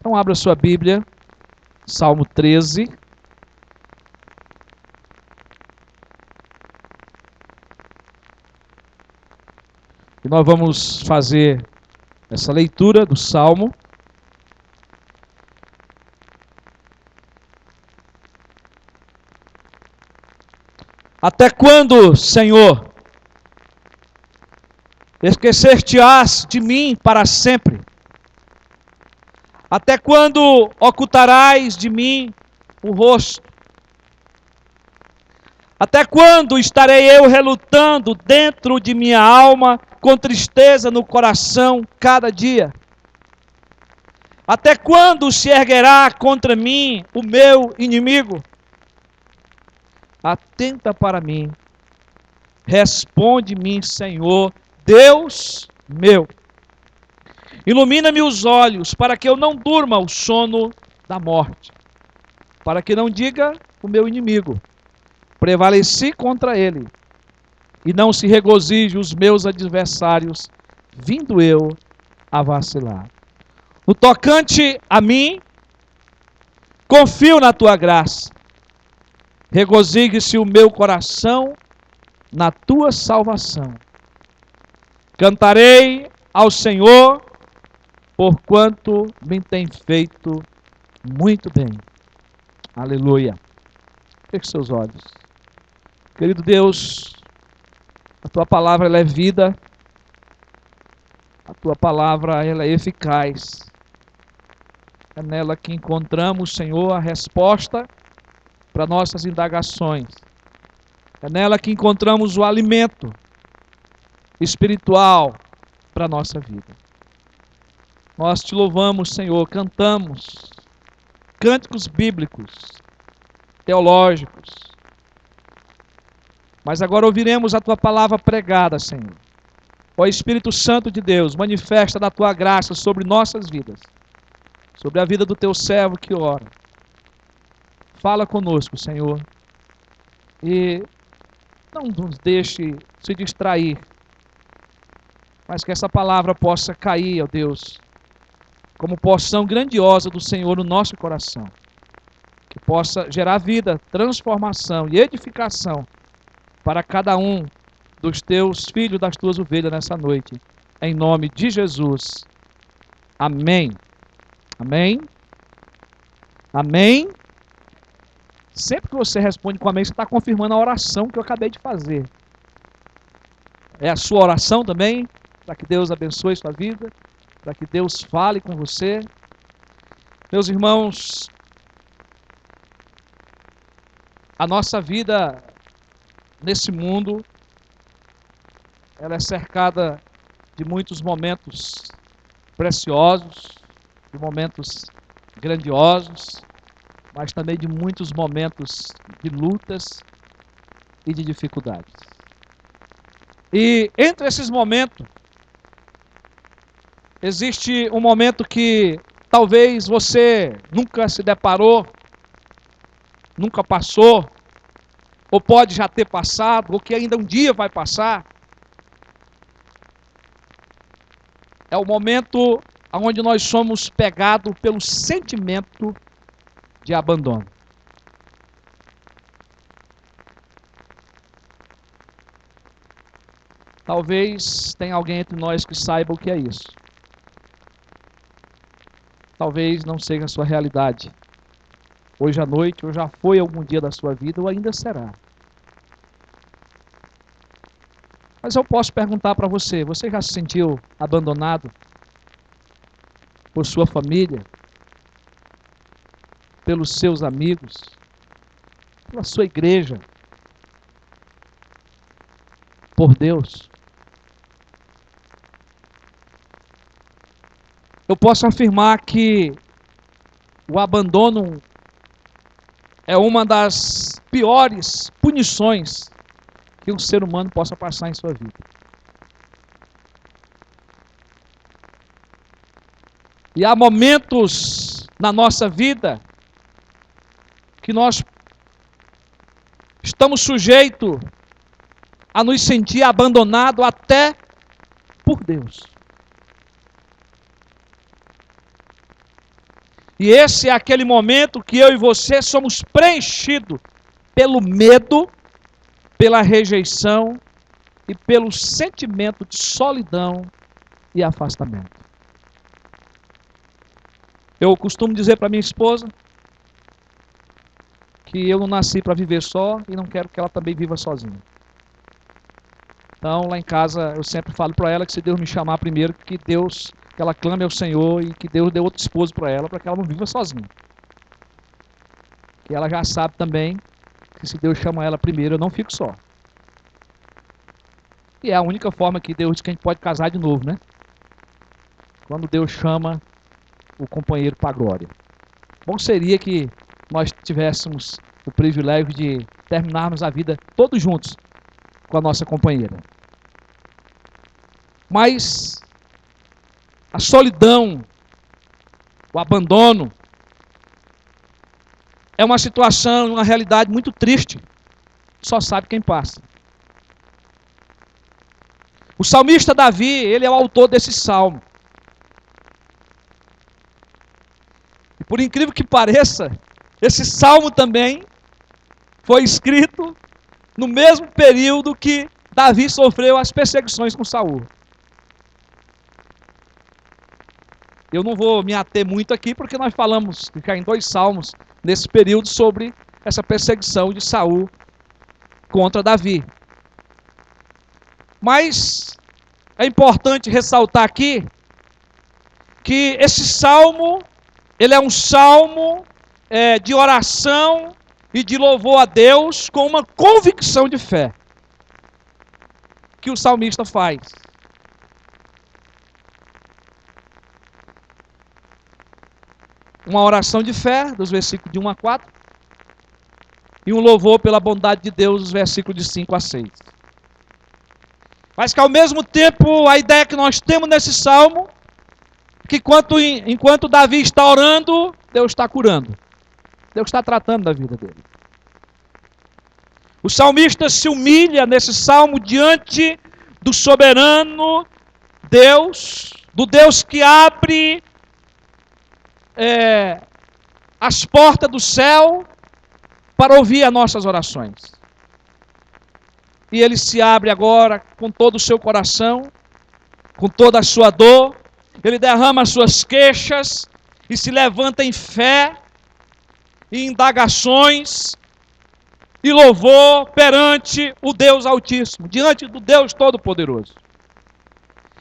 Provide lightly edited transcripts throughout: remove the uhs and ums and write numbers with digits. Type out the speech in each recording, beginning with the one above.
Então abra sua Bíblia, Salmo 13. E nós vamos fazer essa leitura do Salmo. Até quando, Senhor, esquecer-te-ás de mim para sempre? Até quando ocultarás de mim o rosto? Até quando estarei eu relutando dentro de minha alma, com tristeza no coração cada dia? Até quando se erguerá contra mim o meu inimigo? Atenta para mim, responde-me, Senhor, Deus meu. Ilumina-me os olhos, para que eu não durma o sono da morte, para que não diga o meu inimigo: prevaleci contra ele, e não se regozije os meus adversários, vindo eu a vacilar. No tocante a mim, confio na tua graça, regozije-se o meu coração na tua salvação. Cantarei ao Senhor, porquanto me tem feito muito bem. Aleluia. Feche seus olhos. Querido Deus, a tua palavra ela é vida, a tua palavra ela é eficaz. É nela que encontramos, Senhor, a resposta para nossas indagações. É nela que encontramos o alimento espiritual para a nossa vida. Nós te louvamos, Senhor, cantamos cânticos bíblicos, teológicos. Mas agora ouviremos a tua palavra pregada, Senhor. Ó Espírito Santo de Deus, manifesta da tua graça sobre nossas vidas, sobre a vida do teu servo que ora. Fala conosco, Senhor, e não nos deixe se distrair, mas que essa palavra possa cair, ó Deus, como porção grandiosa do Senhor no nosso coração, que possa gerar vida, transformação e edificação para cada um dos teus filhos, das tuas ovelhas nessa noite, em nome de Jesus. Amém. Amém. Amém. Sempre que você responde com amém, você está confirmando a oração que eu acabei de fazer. É a sua oração também, para que Deus abençoe sua vida, para que Deus fale com você. Meus irmãos, a nossa vida nesse mundo, ela é cercada de muitos momentos preciosos, de momentos grandiosos, mas também de muitos momentos de lutas e de dificuldades. E entre esses momentos, existe um momento que talvez você nunca se deparou, nunca passou, ou pode já ter passado, ou que ainda um dia vai passar. É o momento onde nós somos pegados pelo sentimento de abandono. Talvez tenha alguém entre nós que saiba o que é isso. Talvez não seja a sua realidade. Hoje à noite, ou já foi algum dia da sua vida, ou ainda será. Mas eu posso perguntar para você, você já se sentiu abandonado por sua família, pelos seus amigos, pela sua igreja, por Deus? Eu posso afirmar que o abandono é uma das piores punições que um ser humano possa passar em sua vida. E há momentos na nossa vida que nós estamos sujeitos a nos sentir abandonados até por Deus. E esse é aquele momento que eu e você somos preenchidos pelo medo, pela rejeição e pelo sentimento de solidão e afastamento. Eu costumo dizer para minha esposa que eu não nasci para viver só e não quero que ela também viva sozinha. Então, lá em casa, eu sempre falo para ela que se Deus me chamar primeiro, que ela clame ao Senhor e que Deus dê outro esposo para ela que ela não viva sozinha. Que ela já sabe também que se Deus chama ela primeiro, eu não fico só. E é a única forma que Deus diz que a gente pode casar de novo, né? Quando Deus chama o companheiro para a glória. Bom seria que nós tivéssemos o privilégio de terminarmos a vida todos juntos com a nossa companheira. Mas a solidão, o abandono, é uma situação, uma realidade muito triste. Só sabe quem passa. O salmista Davi, ele é o autor desse salmo. E por incrível que pareça, esse salmo também foi escrito no mesmo período que Davi sofreu as perseguições com Saul. Eu não vou me ater muito aqui, porque nós falamos já em 2 salmos nesse período sobre essa perseguição de Saul contra Davi. Mas é importante ressaltar aqui que esse salmo, ele é um salmo de oração e de louvor a Deus com uma convicção de fé que o salmista faz. Uma oração de fé, dos versículos de 1 a 4, e um louvor pela bondade de Deus, dos versículos de 5 a 6. Mas que ao mesmo tempo, a ideia que nós temos nesse salmo, que enquanto Davi está orando, Deus está curando. Deus está tratando da vida dele. O salmista se humilha nesse salmo diante do soberano Deus, do Deus que abre as portas do céu para ouvir as nossas orações. E ele se abre agora com todo o seu coração, com toda a sua dor, ele derrama as suas queixas e se levanta em fé, em indagações e louvor perante o Deus Altíssimo, diante do Deus Todo-Poderoso.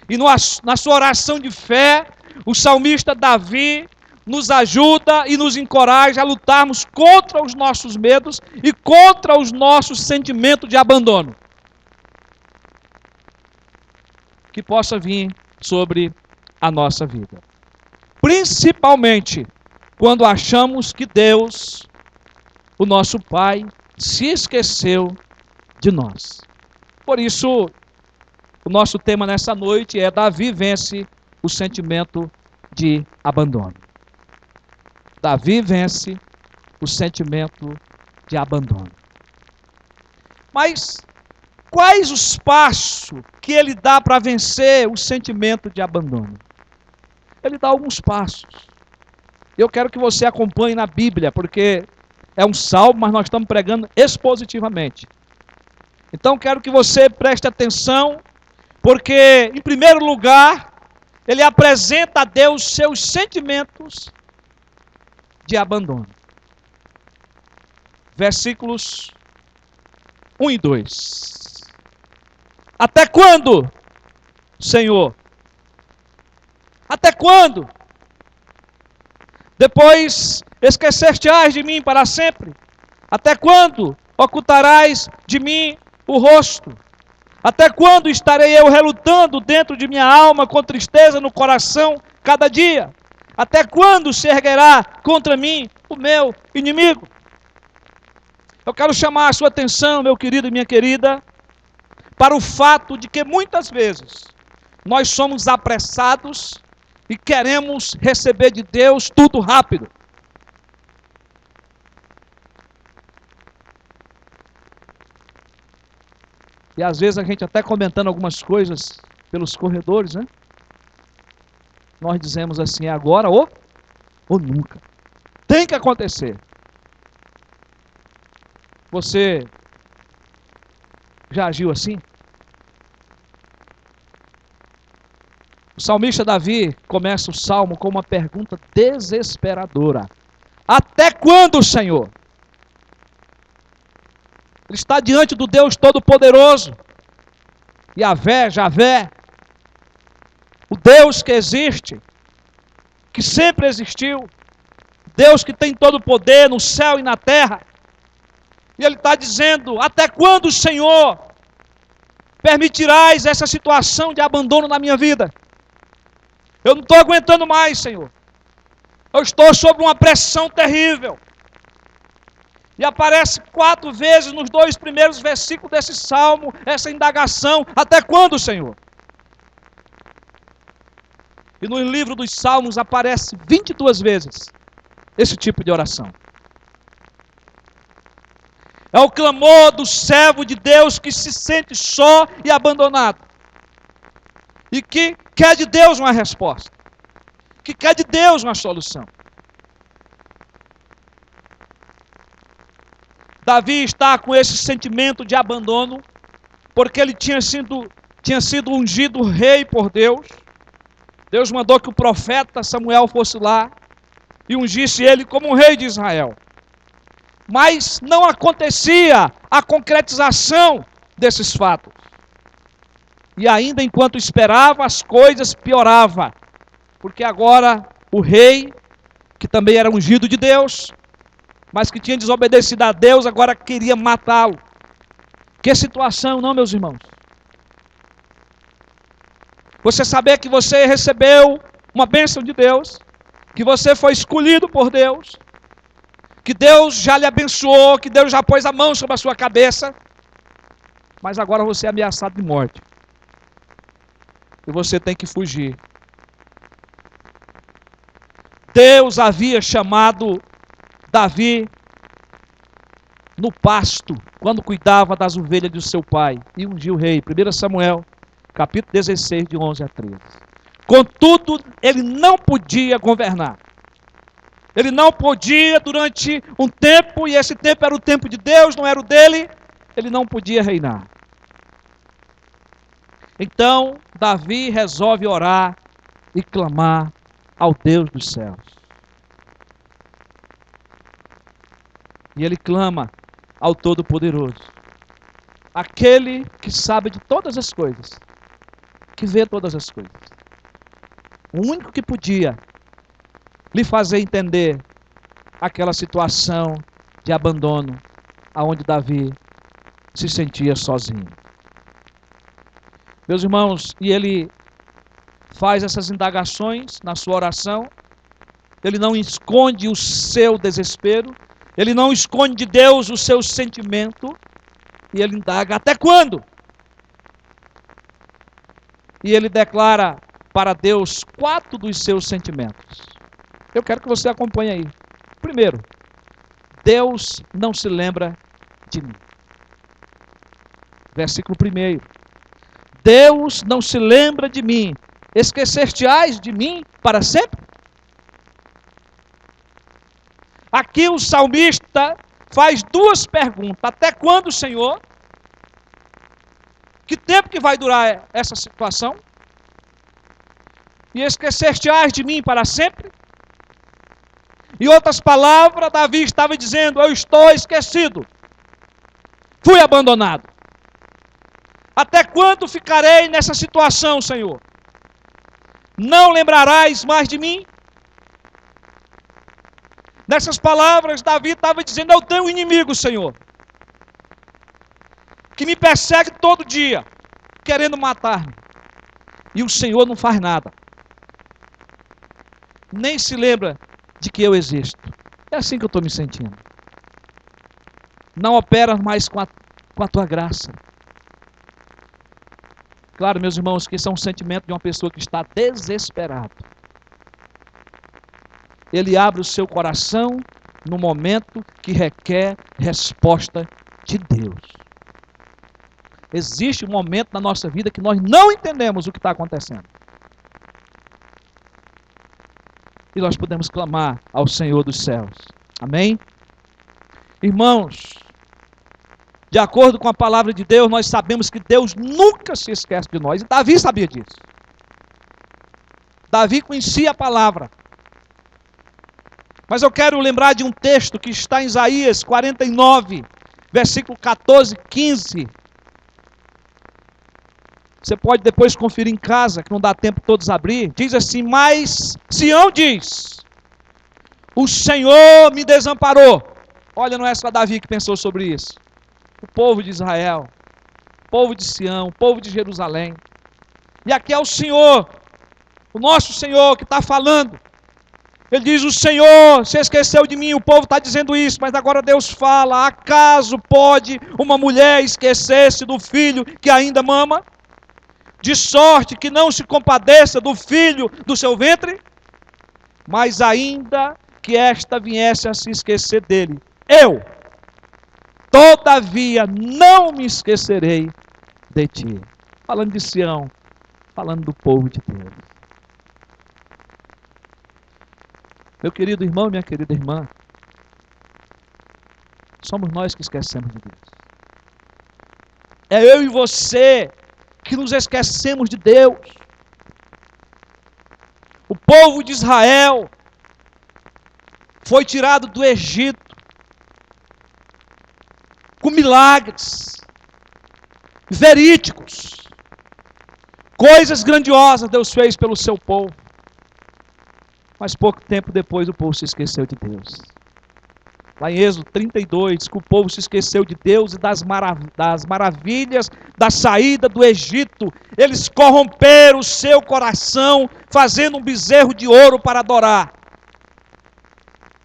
E na sua oração de fé, o salmista Davi nos ajuda e nos encoraja a lutarmos contra os nossos medos e contra os nossos sentimentos de abandono que possa vir sobre a nossa vida. Principalmente quando achamos que Deus, o nosso Pai, se esqueceu de nós. Por isso, o nosso tema nessa noite é Davi vence o sentimento de abandono. Davi vence o sentimento de abandono. Mas quais os passos que ele dá para vencer o sentimento de abandono? Ele dá alguns passos. Eu quero que você acompanhe na Bíblia, porque é um salmo, mas nós estamos pregando expositivamente. Então quero que você preste atenção, porque em primeiro lugar, ele apresenta a Deus seus sentimentos de abandono. Versículos 1 e 2. Até quando, Senhor? Até quando? Depois esqueceste-ás de mim para sempre? Até quando ocultarás de mim o rosto? Até quando estarei eu relutando dentro de minha alma com tristeza no coração cada dia? Até quando se erguerá contra mim o meu inimigo? Eu quero chamar a sua atenção, meu querido e minha querida, para o fato de que muitas vezes nós somos apressados e queremos receber de Deus tudo rápido. E às vezes a gente até comentando algumas coisas pelos corredores, né? Nós dizemos assim, agora ou ou nunca. Tem que acontecer. Você já agiu assim? O salmista Davi começa o salmo com uma pergunta desesperadora. Até quando, Senhor? Ele está diante do Deus Todo-Poderoso. Yahvé, Javé. O Deus que existe, que sempre existiu. Deus que tem todo o poder no céu e na terra. E ele está dizendo, até quando, Senhor, permitirás essa situação de abandono na minha vida? Eu não estou aguentando mais, Senhor. Eu estou sob uma pressão terrível. E aparece 4 vezes nos 2 primeiros versículos desse salmo, essa indagação, até quando, Senhor? E no livro dos salmos aparece 22 vezes esse tipo de oração. É o clamor do servo de Deus que se sente só e abandonado. E que quer de Deus uma resposta. Que quer de Deus uma solução. Davi está com esse sentimento de abandono, porque ele tinha sido ungido rei por Deus. Deus mandou que o profeta Samuel fosse lá e ungisse ele como um rei de Israel. Mas não acontecia a concretização desses fatos. E ainda enquanto esperava, as coisas pioravam. Porque agora o rei, que também era ungido de Deus, mas que tinha desobedecido a Deus, agora queria matá-lo. Que situação, não, meus irmãos? Você saber que você recebeu uma bênção de Deus, que você foi escolhido por Deus, que Deus já lhe abençoou, que Deus já pôs a mão sobre a sua cabeça, mas agora você é ameaçado de morte. E você tem que fugir. Deus havia chamado Davi no pasto, quando cuidava das ovelhas de seu pai, e ungiu o rei. 1 Samuel, capítulo 16, de 11 a 13. Contudo, ele não podia governar. Ele não podia durante um tempo, e esse tempo era o tempo de Deus, não era o dele, ele não podia reinar. Então, Davi resolve orar e clamar ao Deus dos céus. E ele clama ao Todo-Poderoso, aquele que sabe de todas as coisas, que vê todas as coisas. O único que podia lhe fazer entender aquela situação de abandono, aonde Davi se sentia sozinho. Meus irmãos, e ele faz essas indagações na sua oração, ele não esconde o seu desespero, ele não esconde de Deus o seu sentimento, e ele indaga, até quando? E ele declara para Deus 4 dos seus sentimentos. Eu quero que você acompanhe aí. Primeiro, Deus não se lembra de mim. Versículo 1. Deus não se lembra de mim. Esquecer-te-ás de mim para sempre? Aqui o salmista faz 2 perguntas. Até quando, Senhor? Que tempo que vai durar essa situação? E esquecer-te-ás de mim para sempre? Em outras palavras, Davi estava dizendo, eu estou esquecido. Fui abandonado. Até quando ficarei nessa situação, Senhor? Não lembrarás mais de mim? Nessas palavras, Davi estava dizendo, eu tenho um inimigo, Senhor, que me persegue todo dia, querendo matar-me. E o Senhor não faz nada. Nem se lembra de que eu existo. É assim que eu estou me sentindo. Não opera mais com a tua graça. Claro, meus irmãos, que esse é um sentimento de uma pessoa que está desesperado. Ele abre o seu coração no momento que requer resposta de Deus. Existe um momento na nossa vida que nós não entendemos o que está acontecendo. e nós podemos clamar ao Senhor dos céus. Amém? Irmãos, de acordo com a palavra de Deus, nós sabemos que Deus nunca se esquece de nós. E Davi sabia disso. Davi conhecia a palavra. Mas eu quero lembrar de um texto que está em Isaías 49, versículo 14, 15. Você pode depois conferir em casa, que não dá tempo todos abrir. Diz assim: mas Sião diz, o Senhor me desamparou. Olha, não é só Davi que pensou sobre isso. O povo de Israel, o povo de Sião, o povo de Jerusalém. E aqui é o Senhor, o nosso Senhor que está falando. Ele diz: o Senhor se esqueceu de mim. O povo está dizendo isso, mas agora Deus fala: acaso pode uma mulher esquecer-se do filho que ainda mama? De sorte que não se compadeça do filho do seu ventre? Mas ainda que esta viesse a se esquecer dele, eu, todavia, não me esquecerei de ti. Falando de Sião, falando do povo de Deus. Meu querido irmão, minha querida irmã, somos nós que esquecemos de Deus. É eu e você que nos esquecemos de Deus. O povo de Israel foi tirado do Egito com milagres verídicos, coisas grandiosas Deus fez pelo seu povo. Mas pouco tempo depois o povo se esqueceu de Deus. Lá em Êxodo 32, diz que o povo se esqueceu de Deus e das maravilhas da saída do Egito. Eles corromperam o seu coração, fazendo um bezerro de ouro para adorar.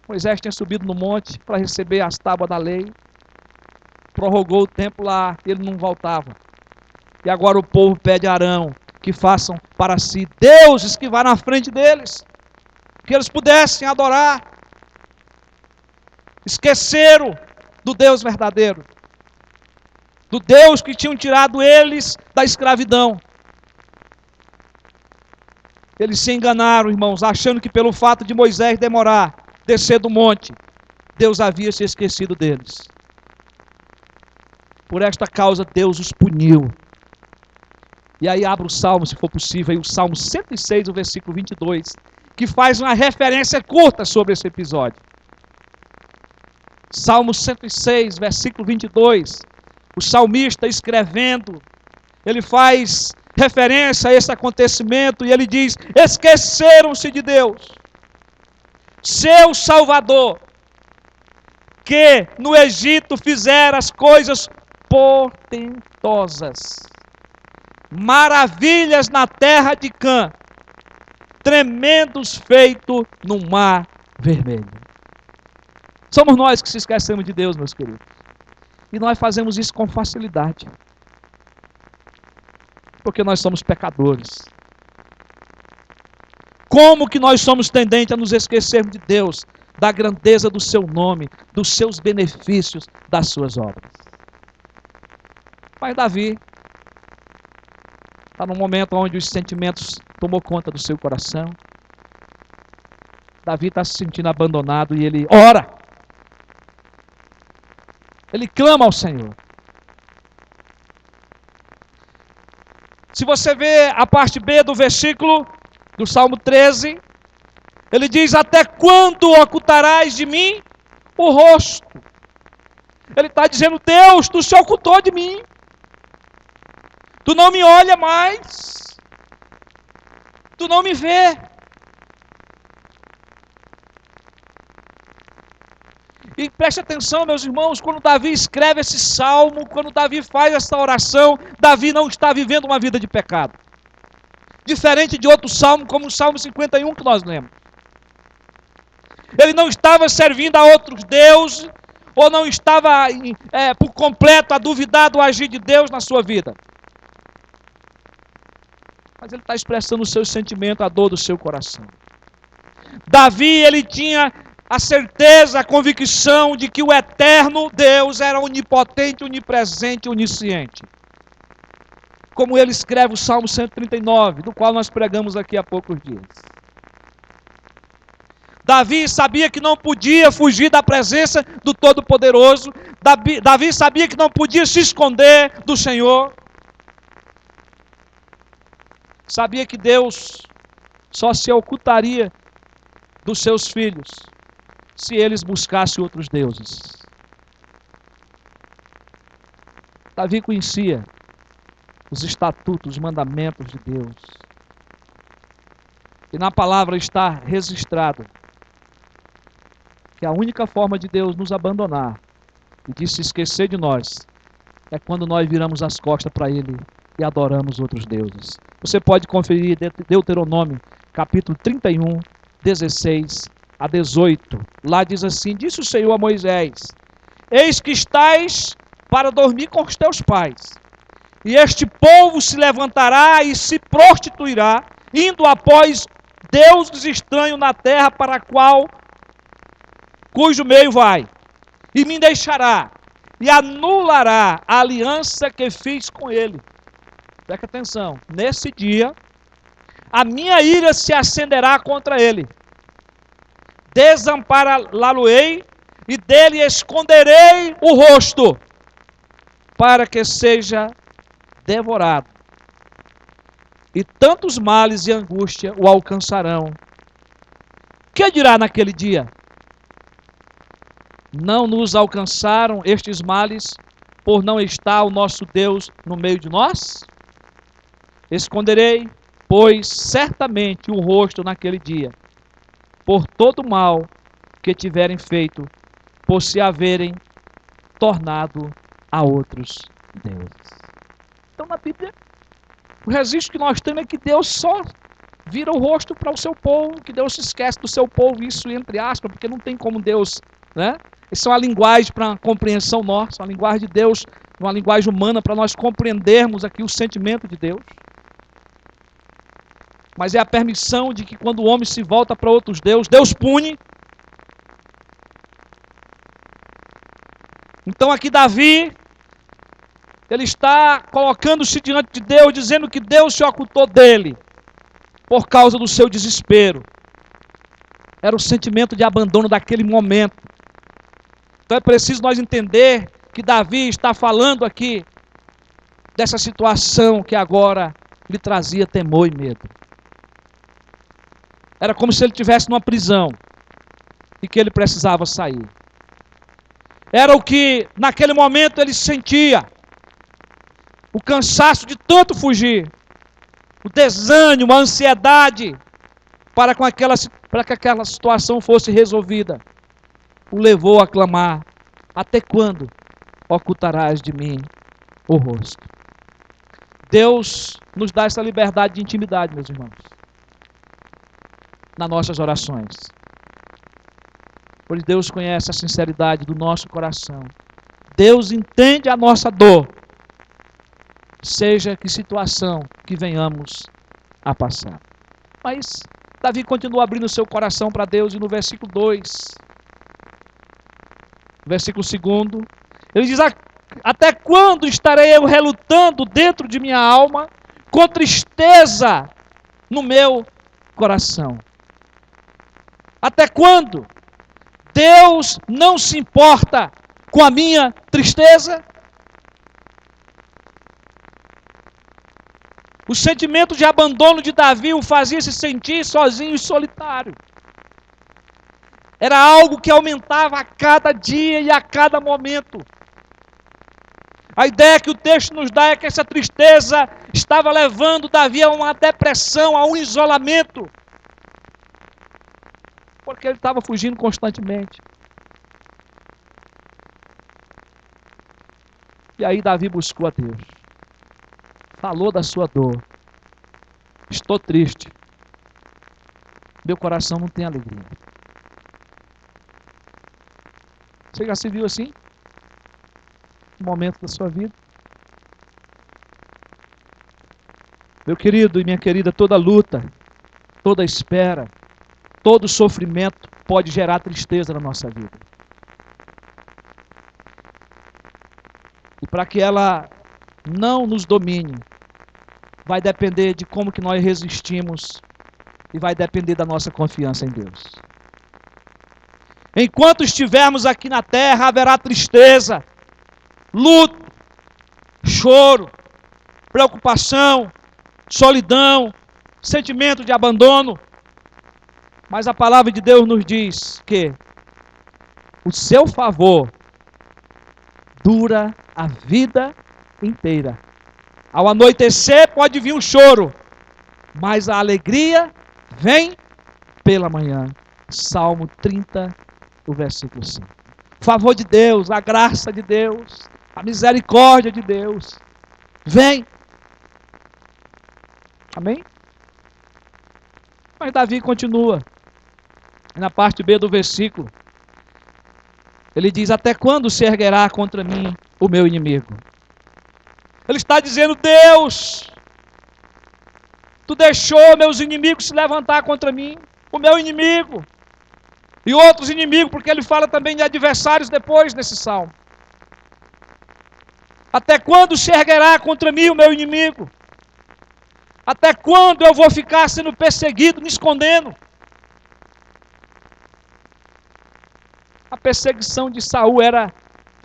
Moisés tinha subido no monte para receber as tábuas da lei. Prorrogou o tempo lá, ele não voltava. E agora o povo pede a Arão que façam para si deuses que vá na frente deles, que eles pudessem adorar. Esqueceram do Deus verdadeiro, do Deus que tinham tirado eles da escravidão. Eles se enganaram, irmãos, achando que pelo fato de Moisés demorar, descer do monte, Deus havia se esquecido deles. Por esta causa Deus os puniu. E aí abra o Salmo, se for possível, aí o Salmo 106, o versículo 22, que faz uma referência curta sobre esse episódio. Salmo 106, versículo 22, o salmista escrevendo, ele faz referência a esse acontecimento e ele diz: esqueceram-se de Deus, seu Salvador, que no Egito fizera as coisas portentosas, maravilhas na terra de Cã, tremendos feitos no mar vermelho. Somos nós que se esquecemos de Deus, meus queridos. E nós fazemos isso com facilidade. Porque nós somos pecadores. Como que nós somos tendentes a nos esquecermos de Deus, da grandeza do seu nome, dos seus benefícios, das suas obras? Mas Davi está num momento onde os sentimentos tomou conta do seu coração. Davi está se sentindo abandonado e ele ora. Ele clama ao Senhor. Se você vê a parte B do versículo do Salmo 13, ele diz: até quando ocultarás de mim o rosto? Ele está dizendo: Deus, tu se ocultou de mim. Tu não me olha mais. Tu não me vê. E preste atenção, meus irmãos, quando Davi escreve esse salmo, quando Davi faz essa oração, Davi não está vivendo uma vida de pecado. Diferente de outro salmo, como o Salmo 51 que nós lemos. Ele não estava servindo a outros deuses, ou não estava por completo a duvidar do agir de Deus na sua vida. Mas ele está expressando o seu sentimento, a dor do seu coração. Davi, ele tinha a certeza, a convicção de que o eterno Deus era onipotente, onipresente, onisciente. Como ele escreve o Salmo 139, do qual nós pregamos aqui há poucos dias. Davi sabia que não podia fugir da presença do Todo-Poderoso. Davi sabia que não podia se esconder do Senhor. Sabia que Deus só se ocultaria dos seus filhos se eles buscassem outros deuses. Davi conhecia os estatutos, os mandamentos de Deus. E na palavra está registrado que a única forma de Deus nos abandonar e de se esquecer de nós é quando nós viramos as costas para Ele e adoramos outros deuses. Você pode conferir Deuteronômio, capítulo 31, 16 a 18. Lá diz assim: disse o Senhor a Moisés: eis que estás para dormir com os teus pais, e este povo se levantará e se prostituirá, indo após deuses estranhos na terra para a qual cujo meio vai, e me deixará, e anulará a aliança que fiz com ele. Preste atenção, nesse dia, a minha ira se acenderá contra ele, desampará-lo-ei, e dele esconderei o rosto, para que seja devorado. E tantos males e angústia o alcançarão. Que dirá naquele dia? Não nos alcançaram estes males, por não estar o nosso Deus no meio de nós? Esconderei, pois, certamente o rosto naquele dia, por todo o mal que tiverem feito, por se haverem tornado a outros deuses. Então, na Bíblia, o registro que nós temos é que Deus só vira o rosto para o seu povo, que Deus se esquece do seu povo, isso entre aspas, porque não tem como Deus, né? Isso é uma linguagem para compreensão nossa, uma linguagem de Deus, uma linguagem humana para nós compreendermos aqui o sentimento de Deus. Mas é a permissão de que quando o homem se volta para outros deuses, Deus pune. Então aqui Davi, ele está colocando-se diante de Deus, dizendo que Deus se ocultou dele, por causa do seu desespero. Era o sentimento de abandono daquele momento. Então é preciso nós entender que Davi está falando aqui dessa situação que agora lhe trazia temor e medo. Era como se ele estivesse numa prisão e que ele precisava sair. Era o que naquele momento ele sentia. O cansaço de tanto fugir. O desânimo, a ansiedade para que aquela situação fosse resolvida. O levou a clamar: até quando ocultarás de mim o rosto? Deus nos dá essa liberdade de intimidade, meus irmãos, nas nossas orações. Pois Deus conhece a sinceridade do nosso coração. Deus entende a nossa dor, seja que situação que venhamos a passar. Mas Davi continua abrindo o seu coração para Deus, e no versículo 2, versículo 2, ele diz: até quando estarei eu relutando dentro de minha alma, com tristeza no meu coração? Até quando? Deus não se importa com a minha tristeza? O sentimento de abandono de Davi o fazia se sentir sozinho e solitário. Era algo que aumentava a cada dia e a cada momento. A ideia que o texto nos dá é que essa tristeza estava levando Davi a uma depressão, a um isolamento. Porque ele estava fugindo constantemente. E aí Davi buscou a Deus. Falou da sua dor. Estou triste. Meu coração não tem alegria. Você já se viu assim? No momento da sua vida? Meu querido e minha querida, toda luta, toda espera, todo sofrimento pode gerar tristeza na nossa vida. E para que ela não nos domine, vai depender de como que nós resistimos e vai depender da nossa confiança em Deus. Enquanto estivermos aqui na terra, haverá tristeza, luto, choro, preocupação, solidão, sentimento de abandono. Mas a palavra de Deus nos diz que o seu favor dura a vida inteira. Ao anoitecer pode vir um choro, mas a alegria vem pela manhã. Salmo 30, o versículo 5. O favor de Deus, a graça de Deus, a misericórdia de Deus, vem. Amém? Mas Davi continua. Na parte B do versículo, ele diz: até quando se erguerá contra mim o meu inimigo? Ele está dizendo: Deus, tu deixou meus inimigos se levantar contra mim, o meu inimigo, e outros inimigos, porque ele fala também de adversários depois nesse salmo. Até quando se erguerá contra mim o meu inimigo? Até quando eu vou ficar sendo perseguido, me escondendo? A perseguição de Saul era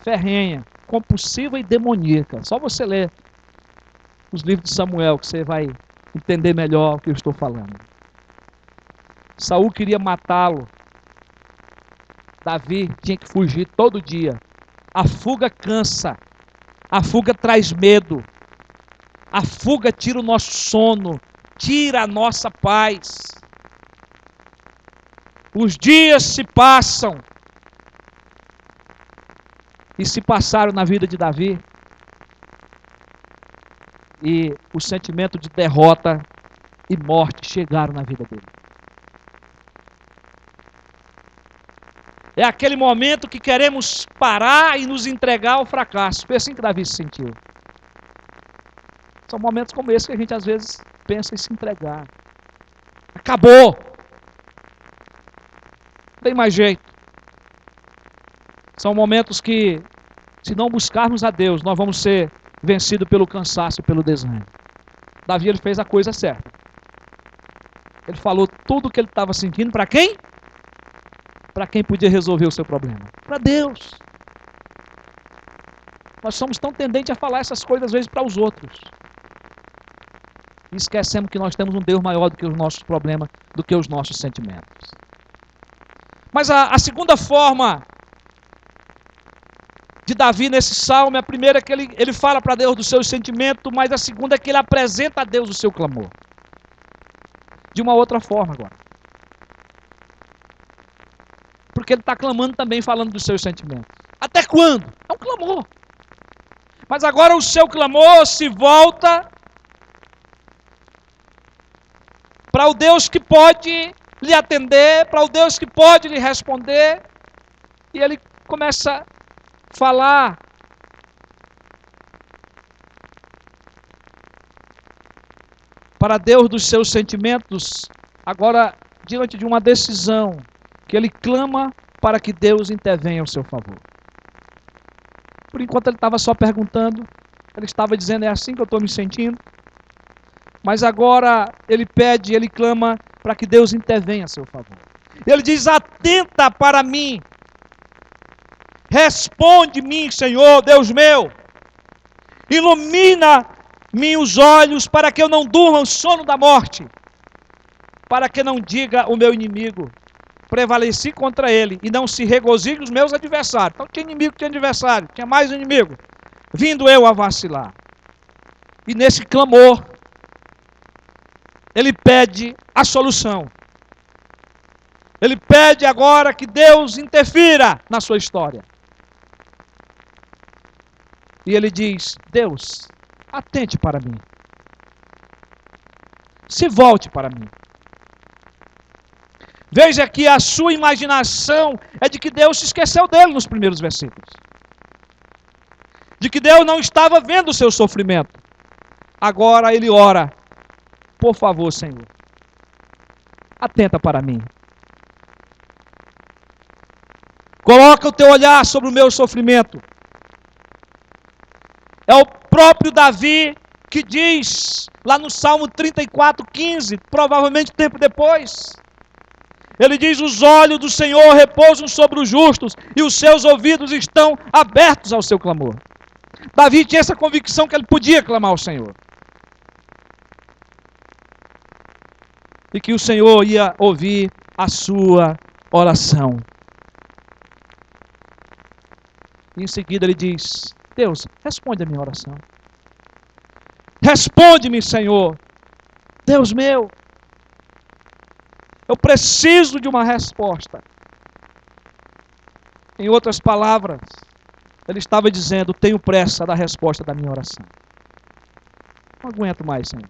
ferrenha, compulsiva e demoníaca. Só você ler os livros de Samuel que você vai entender melhor o que eu estou falando. Saul queria matá-lo. Davi tinha que fugir todo dia. A fuga cansa. A fuga traz medo. A fuga tira o nosso sono, tira a nossa paz. Os dias se passam. E se passaram na vida de Davi. E o sentimento de derrota e morte chegaram na vida dele. É aquele momento que queremos parar e nos entregar ao fracasso. Foi assim que Davi se sentiu. São momentos como esse que a gente às vezes pensa em se entregar. Acabou. Não tem mais jeito. São momentos que, se não buscarmos a Deus, nós vamos ser vencidos pelo cansaço e pelo desânimo. Davi, ele fez a coisa certa. Ele falou tudo o que ele estava sentindo para quem? Para quem podia resolver o seu problema? Para Deus. Nós somos tão tendentes a falar essas coisas às vezes para os outros. E esquecemos que nós temos um Deus maior do que os nossos problemas, do que os nossos sentimentos. Mas a segunda forma de Davi nesse salmo, a primeira é que ele fala para Deus dos seus sentimentos, mas a segunda é que ele apresenta a Deus o seu clamor. De uma outra forma agora. Porque ele está clamando também, falando dos seus sentimentos. Até quando? É um clamor. Mas agora o seu clamor se volta para o Deus que pode lhe atender, para o Deus que pode lhe responder. E ele começa a falar para Deus dos seus sentimentos, agora diante de uma decisão, que ele clama para que Deus intervenha ao seu favor. Por enquanto ele estava só perguntando, ele estava dizendo: é assim que eu estou me sentindo. Mas agora ele pede, ele clama para que Deus intervenha a seu favor. Ele diz: atenta para mim, responde-me, Senhor, Deus meu, ilumina-me os olhos para que eu não durma o sono da morte, para que não diga o meu inimigo: prevaleci contra ele, e não se regozije os meus adversários. Então tinha inimigo, tinha adversário, tinha mais inimigo, vindo eu a vacilar. E nesse clamor, ele pede a solução. Ele pede agora que Deus interfira na sua história. E ele diz: Deus, atente para mim. Se volte para mim. Veja que a sua imaginação é de que Deus se esqueceu dele nos primeiros versículos. De que Deus não estava vendo o seu sofrimento. Agora ele ora: por favor, Senhor, atenta para mim. Coloca o teu olhar sobre o meu sofrimento. É o próprio Davi que diz, lá no Salmo 34, 15, provavelmente tempo depois: Ele diz: os olhos do Senhor repousam sobre os justos e os seus ouvidos estão abertos ao seu clamor. Davi tinha essa convicção que ele podia clamar ao Senhor. E que o Senhor ia ouvir a sua oração. E em seguida ele diz: Deus, responde a minha oração. Responde-me, Senhor. Deus meu, eu preciso de uma resposta. Em outras palavras, ele estava dizendo: tenho pressa da resposta da minha oração. Não aguento mais, Senhor.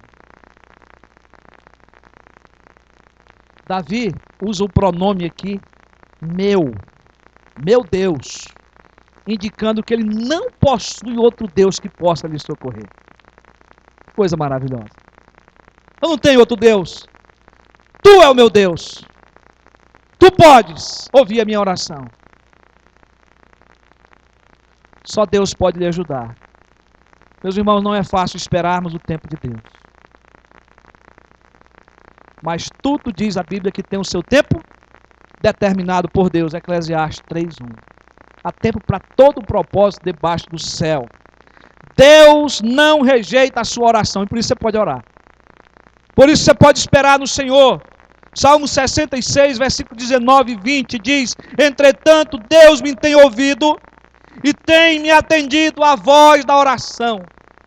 Davi usa o pronome aqui, meu Deus, indicando que ele não possui outro Deus que possa lhe socorrer. Coisa maravilhosa. Eu não tenho outro Deus. Tu é o meu Deus. Tu podes ouvir a minha oração. Só Deus pode lhe ajudar. Meus irmãos, não é fácil esperarmos o tempo de Deus. Mas tudo diz a Bíblia que tem o seu tempo determinado por Deus. Eclesiastes 3:1. Há tempo para todo o propósito debaixo do céu. Deus não rejeita a sua oração, e por isso você pode orar. Por isso você pode esperar no Senhor. Salmo 66, versículo 19 e 20 diz: entretanto, Deus me tem ouvido e tem me atendido à voz da oração.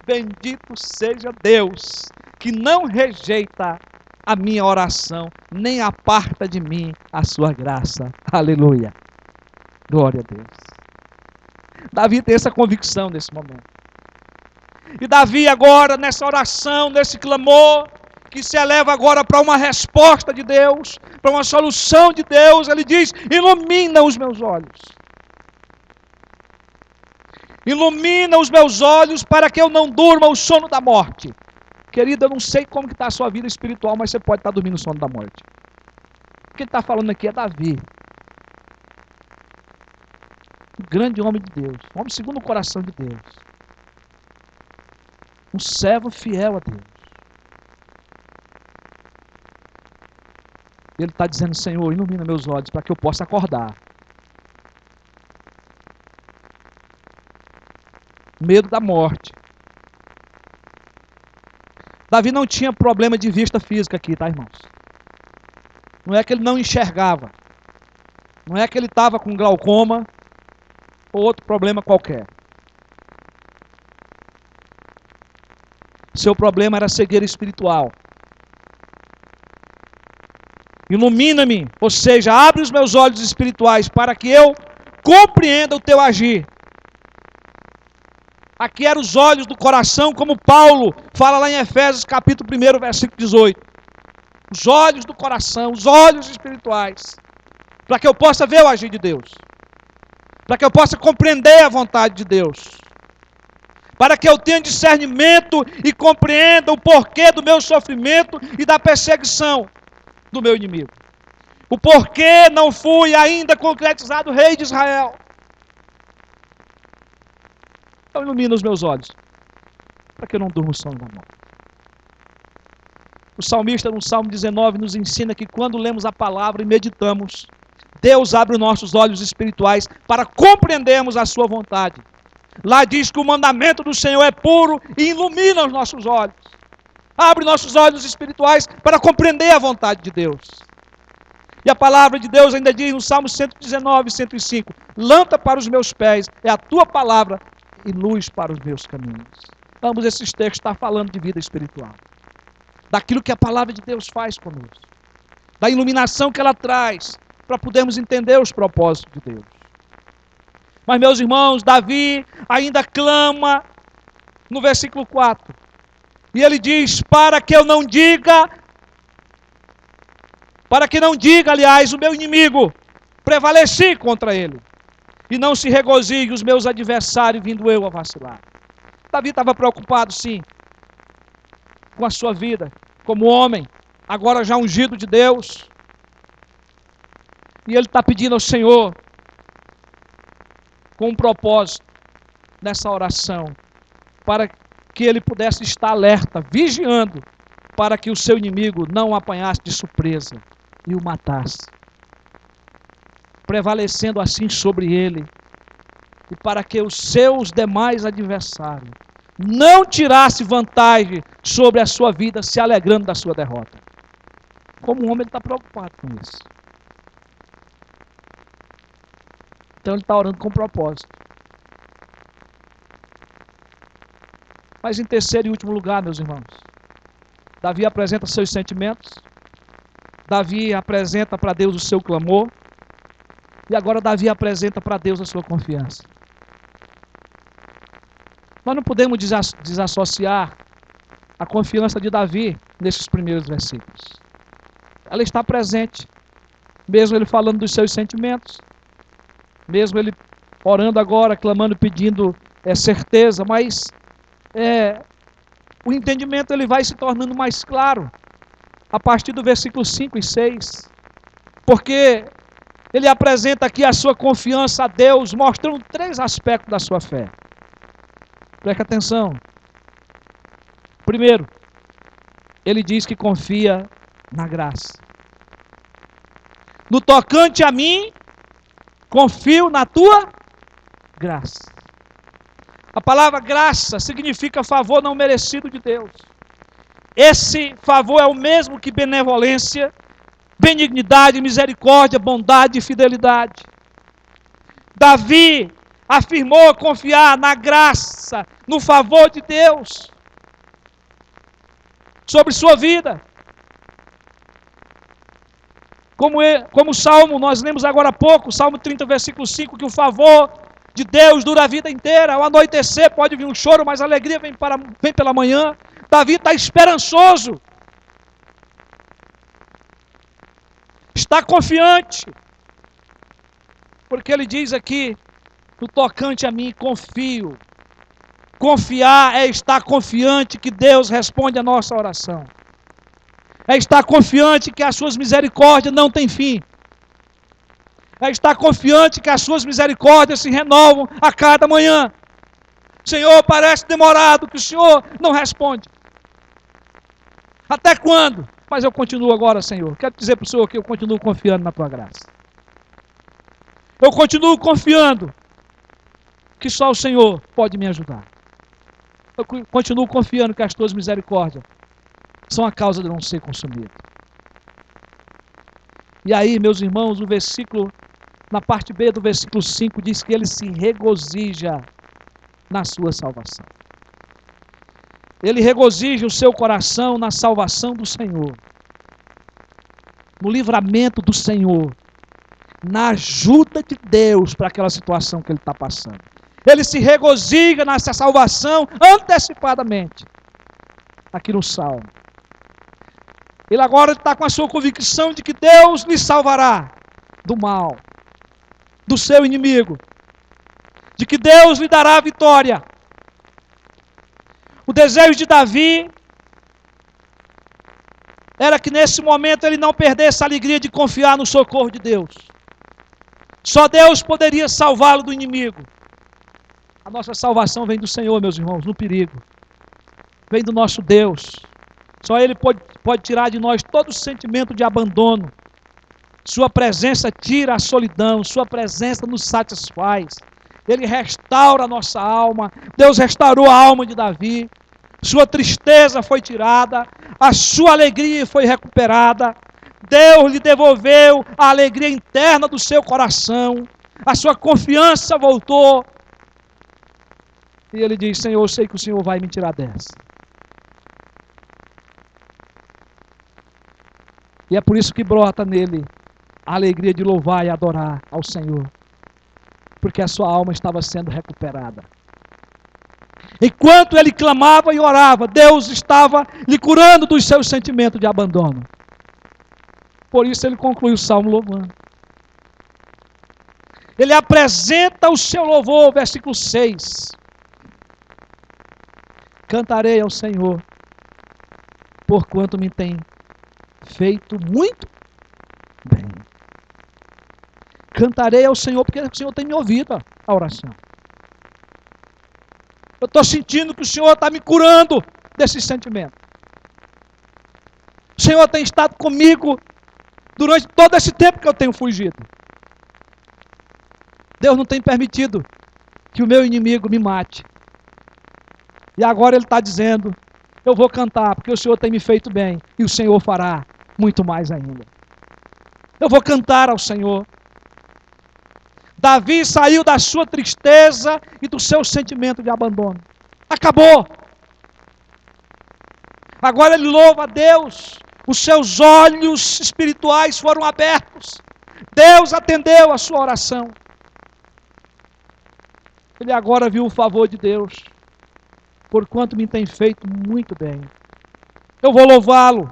Bendito seja Deus, que não rejeita a minha oração, nem aparta de mim a sua graça. Aleluia. Glória a Deus. Davi tem essa convicção nesse momento. E Davi agora, nessa oração, nesse clamor, que se eleva agora para uma resposta de Deus, para uma solução de Deus, ele diz: ilumina os meus olhos. Ilumina os meus olhos para que eu não durma o sono da morte. Querido, eu não sei como está a sua vida espiritual, mas você pode estar dormindo o sono da morte. Quem está falando aqui é Davi. Um grande homem de Deus, um homem segundo o coração de Deus. Um servo fiel a Deus. Ele está dizendo: Senhor, ilumina meus olhos para que eu possa acordar. Medo da morte. Davi não tinha problema de vista física aqui, tá, irmãos? Não é que ele não enxergava. Não é que ele estava com glaucoma ou outro problema qualquer. Seu problema era cegueira espiritual. Ilumina-me, ou seja, abre os meus olhos espirituais para que eu compreenda o teu agir. Aqui eram os olhos do coração, como Paulo fala lá em Efésios capítulo 1, versículo 18. Os olhos do coração, os olhos espirituais, para que eu possa ver o agir de Deus, para que eu possa compreender a vontade de Deus, para que eu tenha discernimento e compreenda o porquê do meu sofrimento e da perseguição do meu inimigo. O porquê não fui ainda concretizado rei de Israel. Então ilumina os meus olhos, para que eu não durma o sono da morte. O salmista, no Salmo 19, nos ensina que quando lemos a palavra e meditamos, Deus abre os nossos olhos espirituais para compreendermos a sua vontade. Lá diz que o mandamento do Senhor é puro e ilumina os nossos olhos. Abre nossos olhos espirituais para compreender a vontade de Deus. E a palavra de Deus ainda diz no Salmo 119, 105, lâmpada para os meus pés é a tua palavra e luz para os meus caminhos. Ambos esses textos estão falando de vida espiritual. Daquilo que a palavra de Deus faz conosco. Da iluminação que ela traz para podermos entender os propósitos de Deus. Mas, meus irmãos, Davi ainda clama no versículo 4. E ele diz: para que não diga, aliás, o meu inimigo, prevaleci contra ele. E não se regozije os meus adversários, vindo eu a vacilar. Davi estava preocupado, sim, com a sua vida, como homem, agora já ungido de Deus. E ele está pedindo ao Senhor, com um propósito, nessa oração, para que ele pudesse estar alerta, vigiando, para que o seu inimigo não o apanhasse de surpresa e o matasse. prevalecendo assim sobre ele, e para que os seus demais adversários não tirassem vantagem sobre a sua vida, se alegrando da sua derrota. Como um homem, ele está preocupado com isso. Então ele está orando com propósito. Mas em terceiro e último lugar, meus irmãos, Davi apresenta seus sentimentos, Davi apresenta para Deus o seu clamor, e agora Davi apresenta para Deus a sua confiança. Nós não podemos desassociar a confiança de Davi nesses primeiros versículos. Ela está presente, mesmo ele falando dos seus sentimentos, mesmo ele orando agora, clamando, pedindo certeza, mas o entendimento ele vai se tornando mais claro a partir do versículo 5 e 6, porque ele apresenta aqui a sua confiança a Deus, mostrando 3 aspectos da sua fé. Preste atenção. Primeiro, ele diz que confia na graça. No tocante a mim, confio na tua graça. A palavra graça significa favor não merecido de Deus. Esse favor é o mesmo que benevolência, benignidade, misericórdia, bondade e fidelidade. Davi afirmou confiar na graça, no favor de Deus sobre sua vida. Como o Salmo, nós lemos agora há pouco, Salmo 30, versículo 5, que o favor de Deus dura a vida inteira. Ao anoitecer pode vir um choro, mas a alegria vem pela manhã. Davi está esperançoso, está confiante, porque ele diz aqui, no tocante a mim, confio. Confiar é estar confiante que Deus responde a nossa oração. É estar confiante que as suas misericórdias não têm fim. É estar confiante que as suas misericórdias se renovam a cada manhã. Senhor, parece demorado que o Senhor não responde. Até quando? Mas eu continuo agora, Senhor. Quero dizer para o Senhor que eu continuo confiando na tua graça. Eu continuo confiando que só o Senhor pode me ajudar. Eu continuo confiando que as tuas misericórdias são a causa de não ser consumido. E aí, meus irmãos, o versículo, na parte B do versículo 5, diz que ele se regozija na sua salvação. Ele regozija o seu coração na salvação do Senhor, no livramento do Senhor, na ajuda de Deus para aquela situação que ele está passando. Ele se regozija nessa salvação antecipadamente, aqui no Salmo. Ele agora está com a sua convicção de que Deus lhe salvará do mal, do seu inimigo, de que Deus lhe dará a vitória. O desejo de Davi era que nesse momento ele não perdesse a alegria de confiar no socorro de Deus. Só Deus poderia salvá-lo do inimigo. A nossa salvação vem do Senhor, meus irmãos, no perigo. Vem do nosso Deus. Só Ele pode tirar de nós todo o sentimento de abandono. Sua presença tira a solidão, sua presença nos satisfaz. Ele restaura a nossa alma. Deus restaurou a alma de Davi. Sua tristeza foi tirada, a sua alegria foi recuperada. Deus lhe devolveu a alegria interna do seu coração. A sua confiança voltou. E ele diz, Senhor, eu sei que o Senhor vai me tirar dessa. E é por isso que brota nele a alegria de louvar e adorar ao Senhor. Porque a sua alma estava sendo recuperada. Enquanto ele clamava e orava, Deus estava lhe curando dos seus sentimentos de abandono. Por isso ele conclui o Salmo louvando. Ele apresenta o seu louvor, versículo 6. Cantarei ao Senhor, porquanto me tem feito muito bem. Cantarei ao Senhor, porque o Senhor tem me ouvido a oração. Eu estou sentindo que o Senhor está me curando desse sentimento. O Senhor tem estado comigo durante todo esse tempo que eu tenho fugido. Deus não tem permitido que o meu inimigo me mate. E agora ele está dizendo, eu vou cantar, porque o Senhor tem me feito bem, e o Senhor fará muito mais ainda. Eu vou cantar ao Senhor. Davi saiu da sua tristeza e do seu sentimento de abandono. Acabou. Agora ele louva a Deus. Os seus olhos espirituais foram abertos. Deus atendeu a sua oração. Ele agora viu o favor de Deus, porquanto me tem feito muito bem. Eu vou louvá-lo.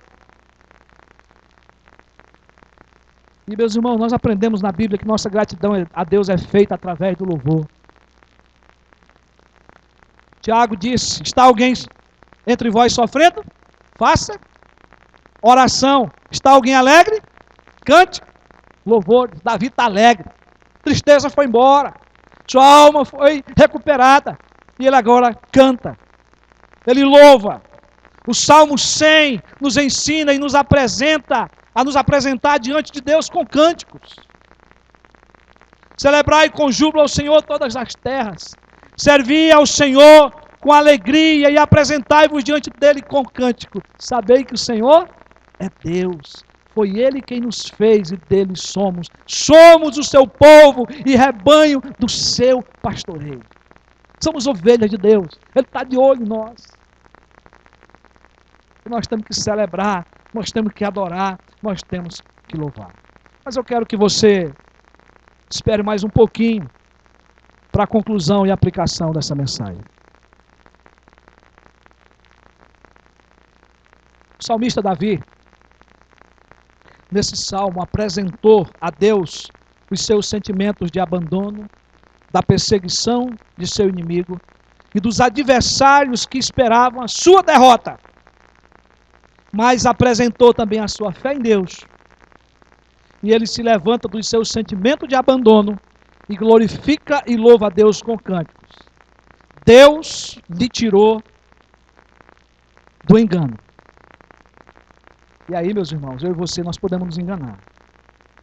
E meus irmãos, nós aprendemos na Bíblia que nossa gratidão a Deus é feita através do louvor. Tiago disse, está alguém entre vós sofrendo? Faça oração. Está alguém alegre? Cante. Louvor. Davi está alegre. Tristeza foi embora. Sua alma foi recuperada. E ele agora canta. Ele louva. O Salmo 100 nos ensina e nos apresenta a nos apresentar diante de Deus com cânticos. Celebrai com júbilo ao Senhor todas as terras. Servi ao Senhor com alegria e apresentai-vos diante dele com cântico. Sabei que o Senhor é Deus. Foi Ele quem nos fez e dele somos. Somos o seu povo e rebanho do seu pastoreio. Somos ovelhas de Deus. Ele está de olho em nós. E nós temos que celebrar, nós temos que adorar, nós temos que louvar. Mas eu quero que você espere mais um pouquinho para a conclusão e aplicação dessa mensagem. O salmista Davi, nesse salmo, apresentou a Deus os seus sentimentos de abandono, da perseguição de seu inimigo e dos adversários que esperavam a sua derrota. Mas apresentou também a sua fé em Deus. E ele se levanta dos seus sentimentos de abandono e glorifica e louva a Deus com cânticos. Deus lhe tirou do engano. E aí, meus irmãos, eu e você, nós podemos nos enganar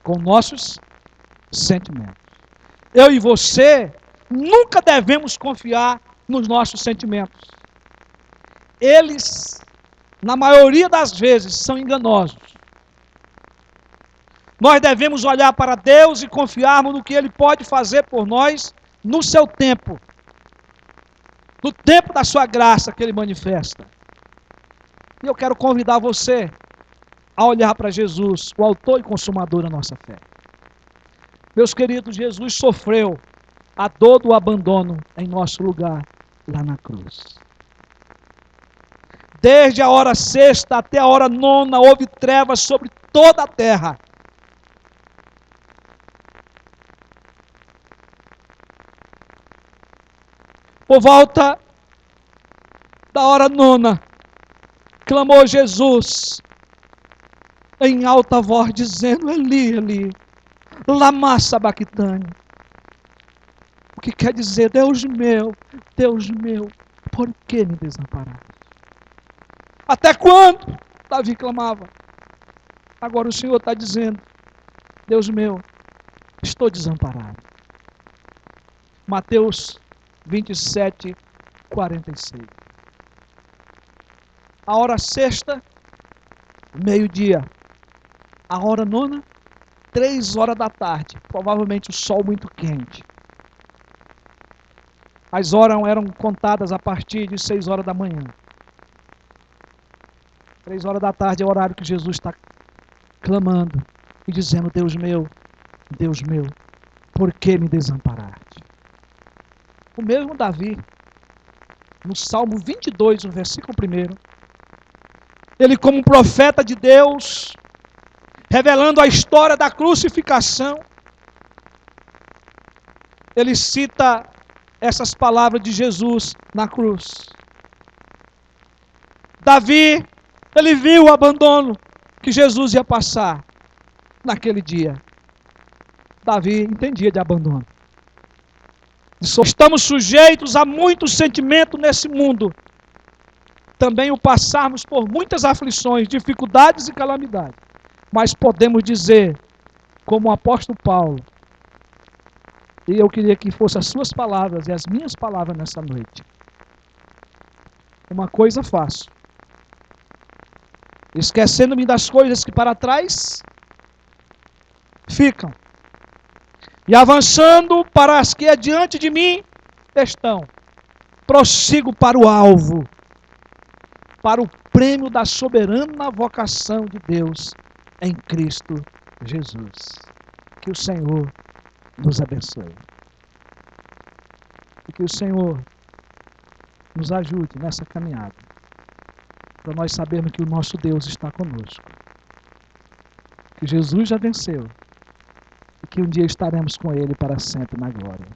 com nossos sentimentos. Eu e você nunca devemos confiar nos nossos sentimentos. Eles, na maioria das vezes, são enganosos. Nós devemos olhar para Deus e confiarmos no que Ele pode fazer por nós no seu tempo. No tempo da sua graça que Ele manifesta. E eu quero convidar você a olhar para Jesus, o autor e consumador da nossa fé. Meus queridos, Jesus sofreu a dor do abandono em nosso lugar, lá na cruz. Desde a hora sexta até a hora nona, houve trevas sobre toda a terra. Por volta da hora nona, clamou Jesus em alta voz, dizendo, Eli, Eli, lama sabachthani. O que quer dizer, Deus meu, por que me desamparaste? Até quando? Davi clamava. Agora o Senhor está dizendo, Deus meu, estou desamparado. Mateus 27, 46. A hora sexta, meio-dia. A hora nona, 3 horas da tarde. Provavelmente o sol muito quente. As horas eram contadas a partir de 6 horas da manhã. 3 horas da tarde é o horário que Jesus está clamando e dizendo, Deus meu, por que me desamparaste? O mesmo Davi, no Salmo 22, no versículo 1, ele como profeta de Deus, revelando a história da crucificação, ele cita essas palavras de Jesus na cruz. Davi, ele viu o abandono que Jesus ia passar naquele dia. Davi entendia de abandono. Estamos sujeitos a muitos sentimentos nesse mundo. Também o passarmos por muitas aflições, dificuldades e calamidades. Mas podemos dizer, como o apóstolo Paulo, E eu queria que fossem as suas palavras e as minhas palavras nessa noite. Uma coisa faço, esquecendo-me das coisas que para trás ficam, e avançando para as que adiante de mim estão. Prossigo para o alvo, para o prêmio da soberana vocação de Deus em Cristo Jesus. Que o Senhor nos abençoe. E que o Senhor nos ajude nessa caminhada, para nós sabermos que o nosso Deus está conosco, que Jesus já venceu e que um dia estaremos com Ele para sempre na glória.